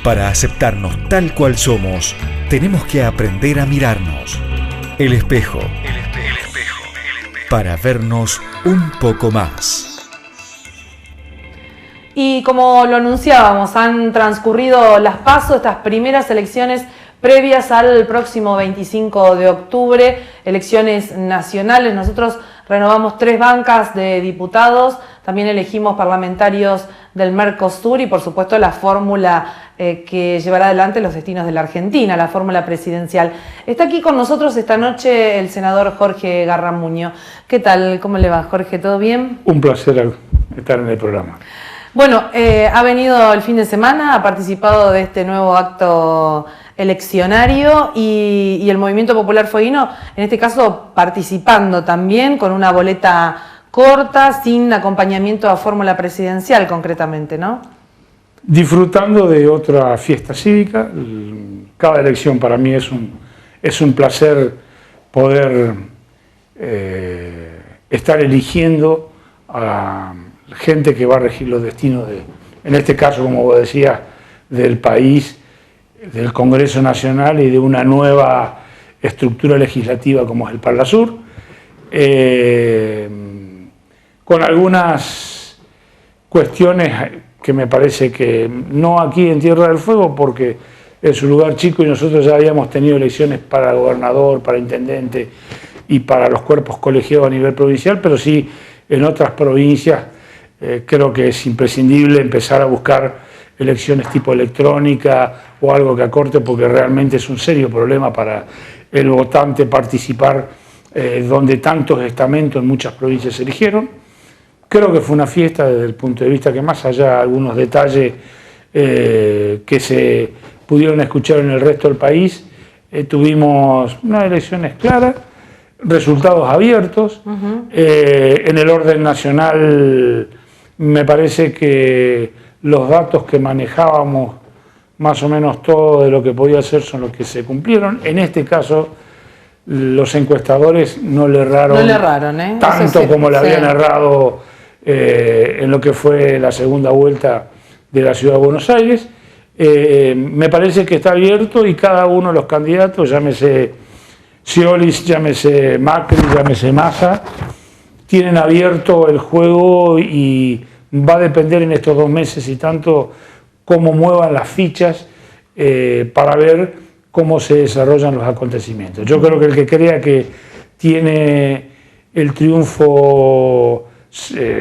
Para aceptarnos tal cual somos, tenemos que aprender a mirarnos. El espejo. Para vernos un poco más. Y como lo anunciábamos, han transcurrido las PASO, estas primeras elecciones previas al próximo 25 de octubre, elecciones nacionales. Nosotros renovamos 3 bancas de diputados, también elegimos parlamentarios del Mercosur y por supuesto la fórmula que llevará adelante los destinos de la Argentina, la fórmula presidencial. Está aquí con nosotros esta noche el senador Jorge Garramuño. ¿Qué tal? ¿Cómo le va, Jorge? ¿Todo bien? Un placer estar en el programa. Bueno, ha venido el fin de semana, ha participado de este nuevo acto eleccionario y el Movimiento Popular Fueguino, en este caso participando también con una boleta corta, sin acompañamiento a fórmula presidencial concretamente, ¿no? Disfrutando de otra fiesta cívica. Cada elección para mí es un placer poder estar eligiendo a gente que va a regir los destinos, en este caso, como vos decías, del país, del Congreso Nacional y de una nueva estructura legislativa como es el Parlasur, con algunas cuestiones que me parece que no aquí en Tierra del Fuego, porque es un lugar chico y nosotros ya habíamos tenido elecciones para gobernador, para intendente y para los cuerpos colegiados a nivel provincial, pero sí en otras provincias creo que es imprescindible empezar a buscar elecciones tipo electrónica o algo que acorte, porque realmente es un serio problema para el votante participar donde tantos estamentos en muchas provincias se eligieron. Creo que fue una fiesta desde el punto de vista que más allá de algunos detalles que se pudieron escuchar en el resto del país, tuvimos unas elecciones claras, resultados abiertos. En el orden nacional me parece que los datos que manejábamos, más o menos todo de lo que podía ser, son los que se cumplieron. En este caso, los encuestadores no le erraron, tanto como le habían errado en lo que fue la segunda vuelta de la Ciudad de Buenos Aires. Me parece que está abierto y cada uno de los candidatos, llámese Scioli, llámese Macri, llámese Massa, tienen abierto el juego y va a depender en estos 2 meses y tanto cómo muevan las fichas para ver cómo se desarrollan los acontecimientos. Yo creo que el que crea que tiene el triunfo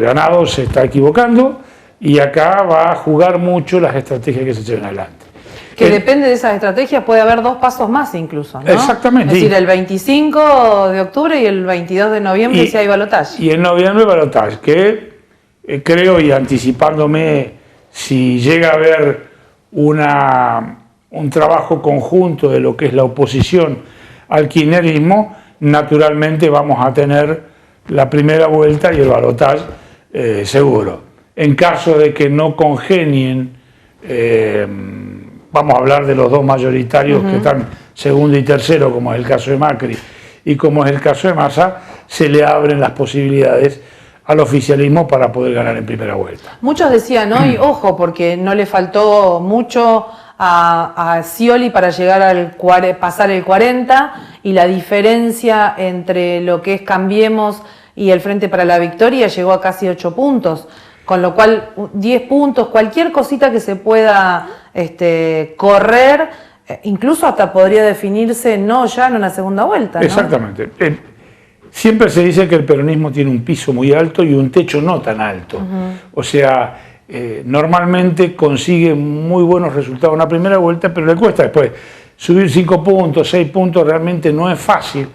ganado se está equivocando y acá va a jugar mucho las estrategias que se llevan adelante. Que depende de esas estrategias, puede haber 2 pasos más incluso, ¿no? Exactamente. Es decir, el 25 de octubre y el 22 de noviembre si hay balotaje. Y en noviembre balotaje, que creo, y anticipándome, si llega a haber un trabajo conjunto de lo que es la oposición al kirchnerismo, naturalmente vamos a tener la primera vuelta y el balotaje seguro. En caso de que no congenien, vamos a hablar de los 2 mayoritarios que están segundo y tercero, como es el caso de Macri y como es el caso de Massa, se le abren las posibilidades al oficialismo para poder ganar en primera vuelta. Muchos decían, ¿no? Y ojo, porque no le faltó mucho a Scioli para llegar al pasar el 40, y la diferencia entre lo que es Cambiemos y el Frente para la Victoria llegó a casi 8 puntos, con lo cual 10 puntos, cualquier cosita que se pueda correr, incluso hasta podría definirse no ya en una segunda vuelta, ¿no? Exactamente. Siempre se dice que el peronismo tiene un piso muy alto y un techo no tan alto. O sea, normalmente consigue muy buenos resultados en la primera vuelta, pero le cuesta después subir 5 puntos, 6 puntos, realmente no es fácil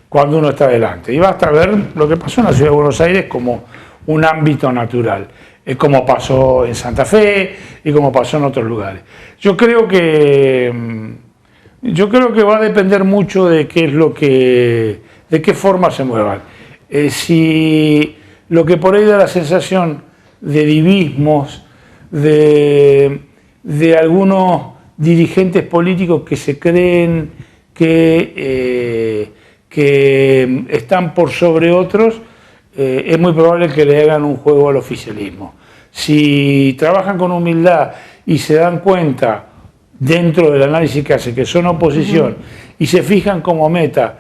cuando uno está adelante. Y basta ver lo que pasó en la Ciudad de Buenos Aires como un ámbito natural, como pasó en Santa Fe y como pasó en otros lugares. Yo creo que va a depender mucho de de qué forma se muevan. Si lo que por ahí da la sensación de divismos, de algunos dirigentes políticos que se creen que están por sobre otros, es muy probable que le hagan un juego al oficialismo. Si trabajan con humildad y se dan cuenta dentro del análisis que hace, que son oposición, y se fijan como meta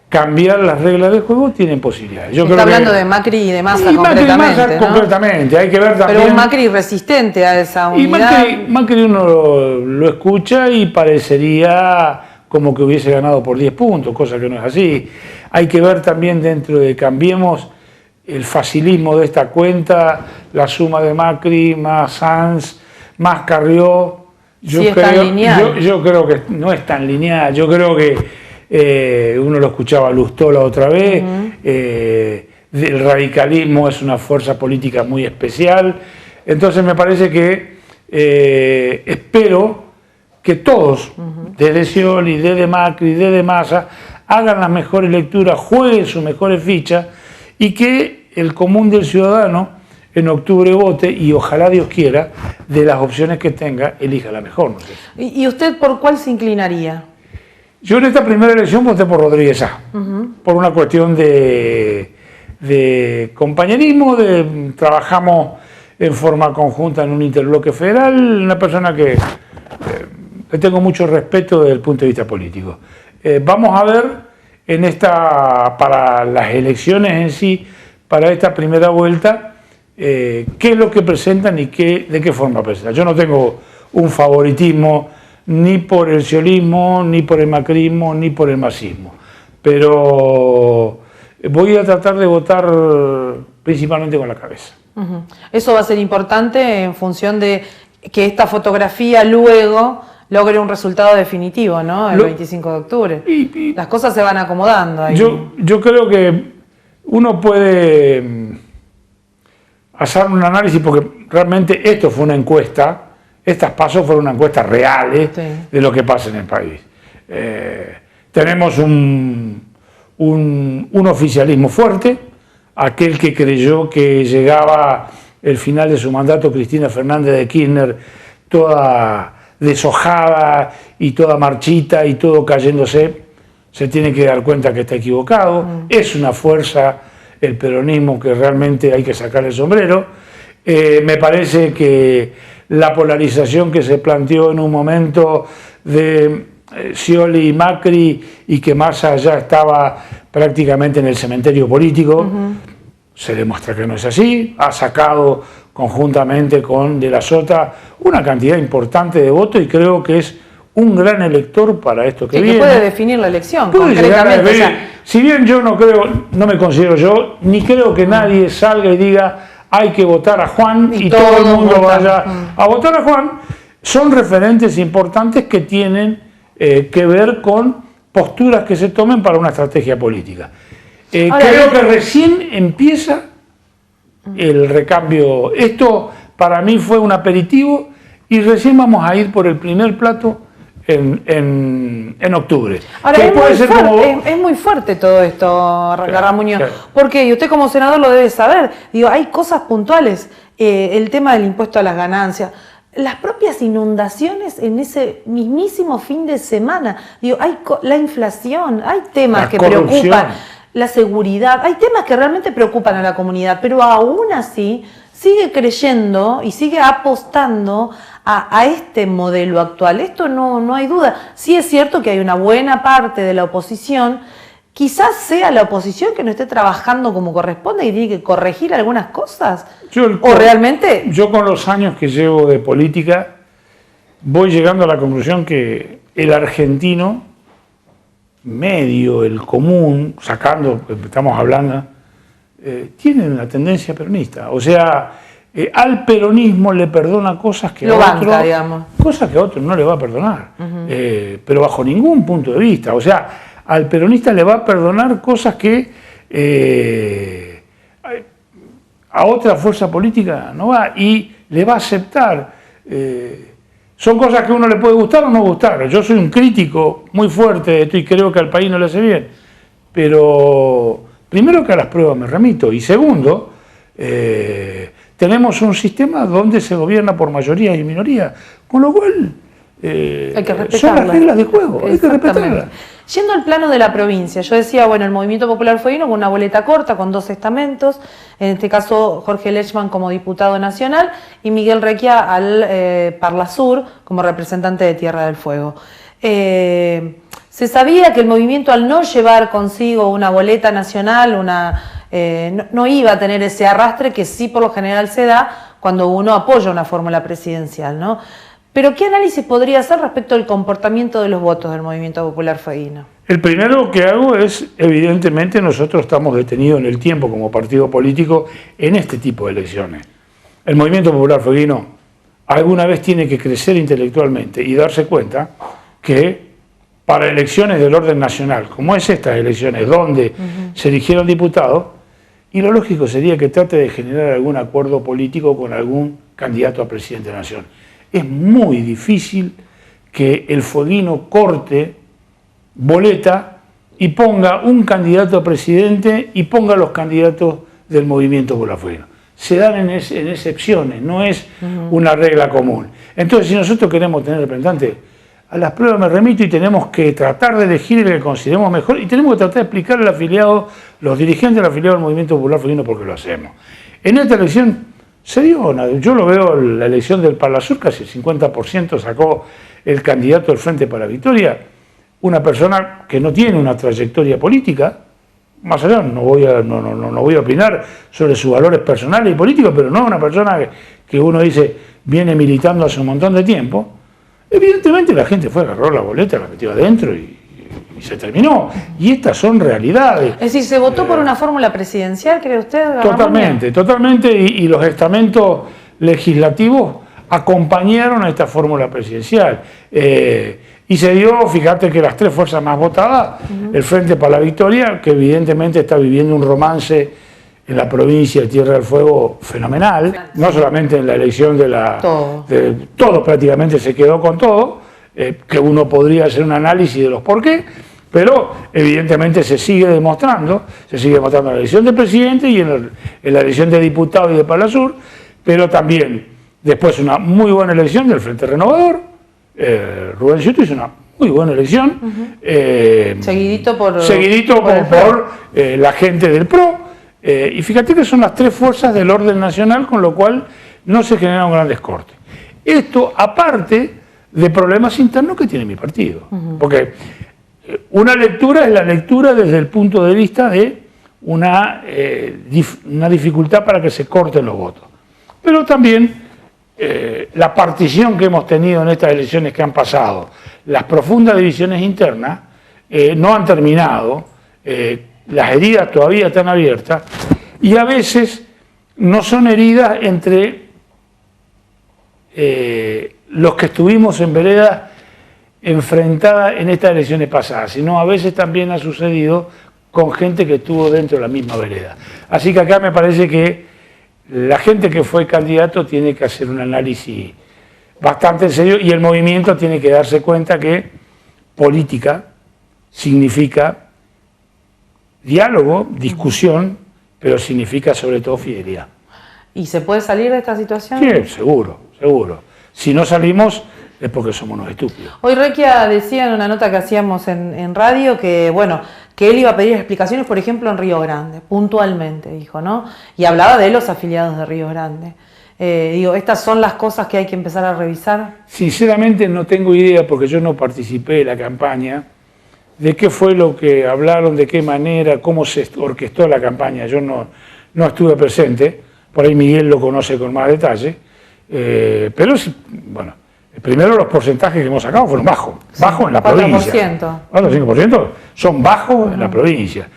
cambiar las reglas del juego, tienen posibilidades. Yo Está creo hablando que, de Macri y de Massa y concretamente, Massa, ¿no? concretamente, hay que ver también. Pero un Macri resistente a esa Y unidad. Macri uno lo escucha y parecería como que hubiese ganado por 10 puntos, cosa que no es así. Hay que ver también dentro de Cambiemos el facilismo de esta cuenta, la suma de Macri más Sanz, más Carrió. Sí, es tan lineal. Yo creo que no es tan lineal, yo creo que uno lo escuchaba a Lustó la otra vez, el radicalismo es una fuerza política muy especial, entonces me parece que espero que todos, desde Scioli, desde Macri, desde Massa, hagan las mejores lecturas, jueguen sus mejores fichas y que el común del ciudadano en octubre vote y ojalá Dios quiera, de las opciones que tenga, elija la mejor. No sé. ¿Y usted por cuál se inclinaría? Yo en esta primera elección voté por Rodríguez Sá, por una cuestión de compañerismo, trabajamos en forma conjunta en un interbloque federal, una persona que le tengo mucho respeto desde el punto de vista político. Vamos a ver para las elecciones en sí, para esta primera vuelta, qué es lo que presentan y de qué forma presentan. Yo no tengo un favoritismo ni por el sciolismo, ni por el macrismo, ni por el masismo, pero voy a tratar de votar principalmente con la cabeza. Eso va a ser importante en función de que esta fotografía luego logre un resultado definitivo, ¿no? El 25 de octubre. Las cosas se van acomodando ahí. Yo creo que uno puede hacer un análisis, porque realmente esto fue una encuesta, estas pasos fueron una encuesta reales de lo que pasa en el país. Tenemos un oficialismo fuerte, aquel que creyó que llegaba el final de su mandato Cristina Fernández de Kirchner toda deshojada y toda marchita y todo cayéndose, se tiene que dar cuenta que está equivocado. Es una fuerza, el peronismo, que realmente hay que sacar el sombrero. Me parece que la polarización que se planteó en un momento de Scioli y Macri y que Massa ya estaba prácticamente en el cementerio político, se demuestra que no es así. Ha sacado conjuntamente con De la Sota una cantidad importante de votos y creo que es un gran elector para esto que viene. Que puede definir la elección, puede concretamente. Si bien yo no me considero yo, ni creo que nadie salga y diga hay que votar a Juan y todo el mundo vaya a votar a Juan, son referentes importantes que tienen que ver con posturas que se tomen para una estrategia política. Creo que recién empieza el recambio. Esto para mí fue un aperitivo y recién vamos a ir por el primer plato en octubre. Ahora, es muy fuerte todo esto, Garramuño. Porque, y usted como senador lo debe saber, digo, hay cosas puntuales, el tema del impuesto a las ganancias, las propias inundaciones en ese mismísimo fin de semana, digo, hay la inflación, hay temas que preocupan, la seguridad, hay temas que realmente preocupan a la comunidad, pero aún así sigue creyendo y sigue apostando a este modelo actual. Esto no hay duda. Sí es cierto que hay una buena parte de la oposición, quizás sea la oposición que no esté trabajando como corresponde y tiene que corregir algunas cosas. Realmente... Yo con los años que llevo de política voy llegando a la conclusión que el argentino medio, el común, estamos hablando, tiene una tendencia peronista. O sea, al peronismo le perdona cosas que a otros no le va a perdonar, pero bajo ningún punto de vista. O sea, al peronista le va a perdonar cosas que a otra fuerza política no va, y le va a aceptar. Son cosas que a uno le puede gustar o no gustar. Yo soy un crítico muy fuerte de esto y creo que al país no le hace bien, pero primero que a las pruebas me remito, y segundo, tenemos un sistema donde se gobierna por mayoría y minoría, con lo cual hay que respetarlas. Son las reglas de juego, hay que respetarlas. Yendo al plano de la provincia, yo decía, bueno, el Movimiento Popular Fueguino con una boleta corta, con 2 estamentos, en este caso Jorge Lechman como diputado nacional y Miguel Requia al Parlasur como representante de Tierra del Fuego. Se sabía que el movimiento, al no llevar consigo una boleta nacional, no iba a tener ese arrastre que sí por lo general se da cuando uno apoya una fórmula presidencial, ¿no? Pero ¿qué análisis podría hacer respecto al comportamiento de los votos del Movimiento Popular Fueguino? El primero que hago es, evidentemente, nosotros estamos detenidos en el tiempo como partido político en este tipo de elecciones. El Movimiento Popular Fueguino alguna vez tiene que crecer intelectualmente y darse cuenta que para elecciones del orden nacional, como es estas elecciones donde se eligieron diputados, y lo lógico sería que trate de generar algún acuerdo político con algún candidato a presidente de la Nación. Es muy difícil que el fueguino corte boleta y ponga un candidato a presidente y ponga los candidatos del Movimiento Popular Fueguino. Se dan en excepciones, no es una regla común. Entonces, si nosotros queremos tener representantes, a las pruebas me remito y tenemos que tratar de elegir el que consideremos mejor y tenemos que tratar de explicarle al afiliado, los dirigentes del afiliado del Movimiento Popular Fueguino por qué lo hacemos. En esta elección se dio, yo lo veo, la elección del Parlasur, casi el 50% sacó el candidato del Frente para la Victoria, una persona que no tiene una trayectoria política, más allá no voy a opinar sobre sus valores personales y políticos, pero no es una persona que uno dice viene militando hace un montón de tiempo. Evidentemente la gente fue, agarró la boleta, la metió adentro y se terminó. Y estas son realidades. Es decir, ¿se votó por una fórmula presidencial, cree usted? Totalmente, y los estamentos legislativos acompañaron a esta fórmula presidencial. Y se dio, fíjate que las 3 fuerzas más votadas, el Frente para la Victoria, que evidentemente está viviendo un romance en la provincia de Tierra del Fuego fenomenal, no solamente en la elección todo prácticamente se quedó con todo, que uno podría hacer un análisis de los por qué, pero evidentemente se sigue demostrando en la elección de presidente y en la elección de diputado y de Parlasur, pero también después una muy buena elección del Frente Renovador. Rubén Ciuto hizo una muy buena elección, seguidito por la gente del PRO. Y fíjate que son las 3 fuerzas del orden nacional, con lo cual no se generaron grandes cortes. Esto aparte de problemas internos que tiene mi partido. Porque una lectura es la lectura desde el punto de vista de una dificultad para que se corten los votos. Pero también la partición que hemos tenido en estas elecciones que han pasado, las profundas divisiones internas, no han terminado. Las heridas todavía están abiertas y a veces no son heridas entre los que estuvimos en veredas enfrentadas en estas elecciones pasadas, sino a veces también ha sucedido con gente que estuvo dentro de la misma vereda. Así que acá me parece que la gente que fue candidato tiene que hacer un análisis bastante serio y el movimiento tiene que darse cuenta que política significa diálogo, discusión, pero significa sobre todo fidelidad. ¿Y se puede salir de esta situación? Sí, seguro. Si no salimos es porque somos unos estúpidos. Hoy Requia decía en una nota que hacíamos en radio que, bueno, que él iba a pedir explicaciones, por ejemplo, en Río Grande, puntualmente, dijo, ¿no? Y hablaba de los afiliados de Río Grande. ¿Estas son las cosas que hay que empezar a revisar? Sinceramente no tengo idea, porque yo no participé de la campaña, de qué fue lo que hablaron, de qué manera, cómo se orquestó la campaña. Yo no estuve presente, por ahí Miguel lo conoce con más detalle, pero bueno, primero los porcentajes que hemos sacado fueron bajos en la 4%. Provincia. 4-5% son bajos en la provincia.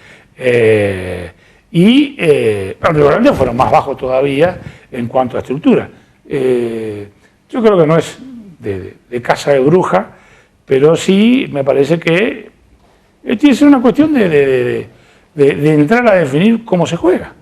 Y Río Grande fueron más bajos todavía en cuanto a estructura. Yo creo que no es de casa de bruja, pero sí me parece que tiene que ser una cuestión de entrar a definir cómo se juega.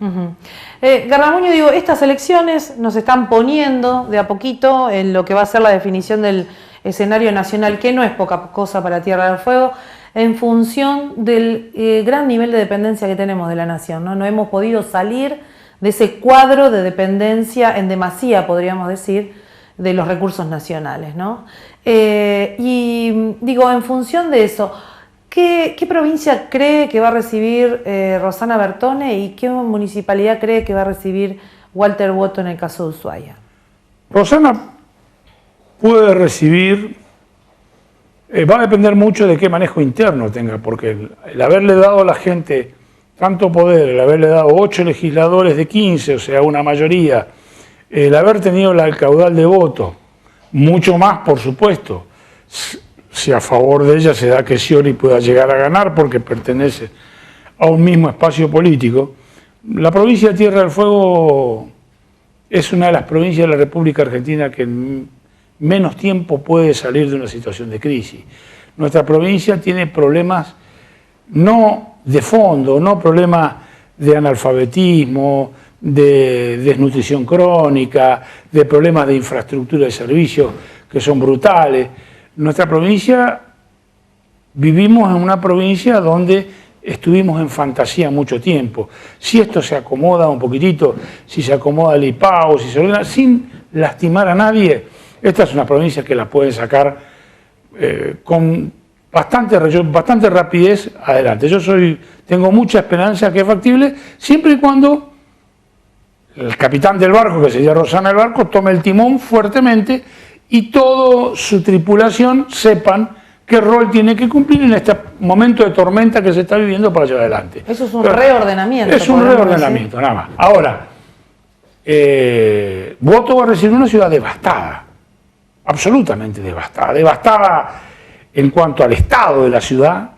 Garramuño, digo, estas elecciones nos están poniendo de a poquito en lo que va a ser la definición del escenario nacional, que no es poca cosa para Tierra del Fuego, en función del gran nivel de dependencia que tenemos de la nación, ¿no? No hemos podido salir de ese cuadro de dependencia en demasía, podríamos decir, de los recursos nacionales, ¿no? Y digo, en función de eso, ¿qué provincia cree que va a recibir Rosana Bertone y qué municipalidad cree que va a recibir Walter Boto en el caso de Ushuaia? Rosana puede recibir, va a depender mucho de qué manejo interno tenga, porque el haberle dado a la gente tanto poder, el haberle dado 8 legisladores de 15, o sea, una mayoría, el haber tenido el caudal de voto, mucho más, por supuesto, si a favor de ella se da que Scioli pueda llegar a ganar porque pertenece a un mismo espacio político. La provincia de Tierra del Fuego es una de las provincias de la República Argentina que en menos tiempo puede salir de una situación de crisis. Nuestra provincia tiene problemas no de fondo, no problemas de analfabetismo, de desnutrición crónica, de problemas de infraestructura de servicios que son brutales. Nuestra provincia, vivimos en una provincia donde estuvimos en fantasía mucho tiempo. Si esto se acomoda un poquitito, si se acomoda el IPAO, si se ordena, sin lastimar a nadie, esta es una provincia que la puede sacar con bastante rapidez adelante. Tengo mucha esperanza que es factible, siempre y cuando el capitán del barco, que sería Rosana del Barco, tome el timón fuertemente y toda su tripulación sepan qué rol tiene que cumplir en este momento de tormenta que se está viviendo para llevar adelante. Eso es un reordenamiento. Es un reordenamiento, nada más. Ahora, Boto va a recibir una ciudad devastada, absolutamente devastada. Devastada en cuanto al estado de la ciudad,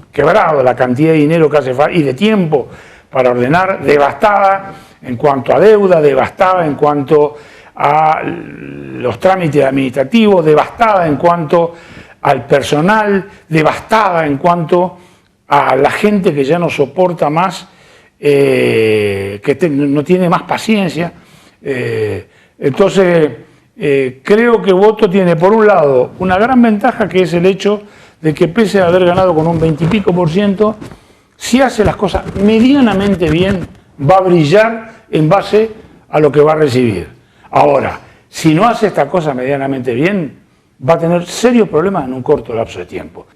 quebrado la cantidad de dinero que hace falta y de tiempo para ordenar, devastada en cuanto a deuda, devastada en cuanto a los trámites administrativos, devastada en cuanto al personal, devastada en cuanto a la gente que ya no soporta más, no tiene más paciencia. Entonces, creo que Boto tiene, por un lado, una gran ventaja, que es el hecho de que, pese a haber ganado con un 20 y pico %, si hace las cosas medianamente bien, va a brillar en base a lo que va a recibir. Ahora, si no hace esta cosa medianamente bien, va a tener serios problemas en un corto lapso de tiempo.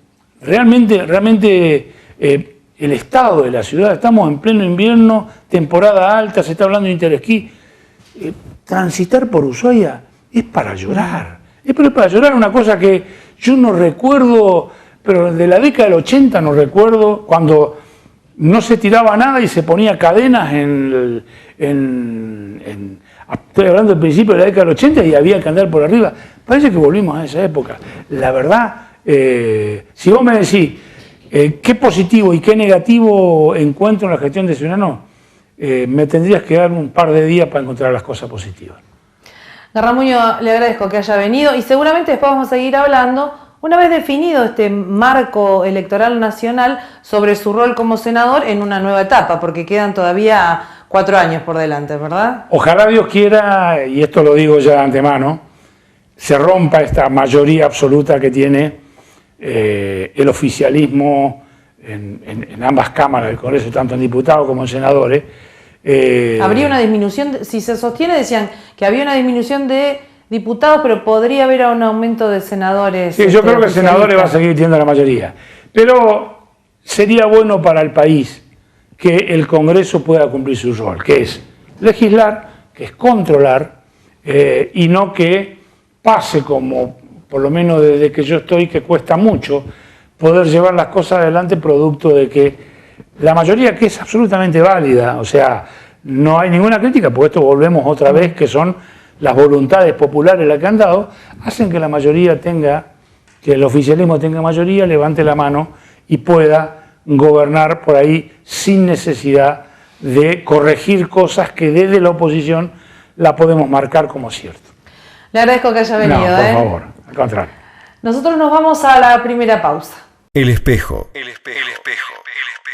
Realmente el estado de la ciudad, estamos en pleno invierno, temporada alta, se está hablando de interesquí. Transitar por Ushuaia es para llorar. Es para llorar, una cosa que yo no recuerdo, pero de la década del 80 no recuerdo, cuando no se tiraba nada y se ponía cadenas estoy hablando del principio de la década del 80 y había que andar por arriba. Parece que volvimos a esa época. La verdad, si vos me decís qué positivo y qué negativo encuentro en la gestión de Ciudadano, me tendrías que dar un par de días para encontrar las cosas positivas. Garramuño, le agradezco que haya venido y seguramente después vamos a seguir hablando, una vez definido este marco electoral nacional, sobre su rol como senador en una nueva etapa, porque quedan todavía 4 años por delante, ¿verdad? Ojalá Dios quiera, y esto lo digo ya de antemano, se rompa esta mayoría absoluta que tiene el oficialismo en ambas cámaras del Congreso, tanto en diputados como en senadores. Habría una disminución, si se sostiene, decían que había una disminución de diputados, pero podría haber un aumento de senadores. Sí, yo creo que senadores va a seguir teniendo la mayoría. Pero sería bueno para el país que el Congreso pueda cumplir su rol, que es legislar, que es controlar, y no que pase como, por lo menos desde que yo estoy, que cuesta mucho poder llevar las cosas adelante, producto de que la mayoría, que es absolutamente válida, o sea, no hay ninguna crítica, porque esto volvemos otra vez, que son las voluntades populares las que han dado, hacen que la mayoría que el oficialismo tenga mayoría, levante la mano y pueda gobernar por ahí sin necesidad de corregir cosas que desde la oposición la podemos marcar como cierto. Le agradezco que haya venido. No, por favor, al contrario. Nosotros nos vamos a la primera pausa. El espejo. El espejo. El espejo. El espejo.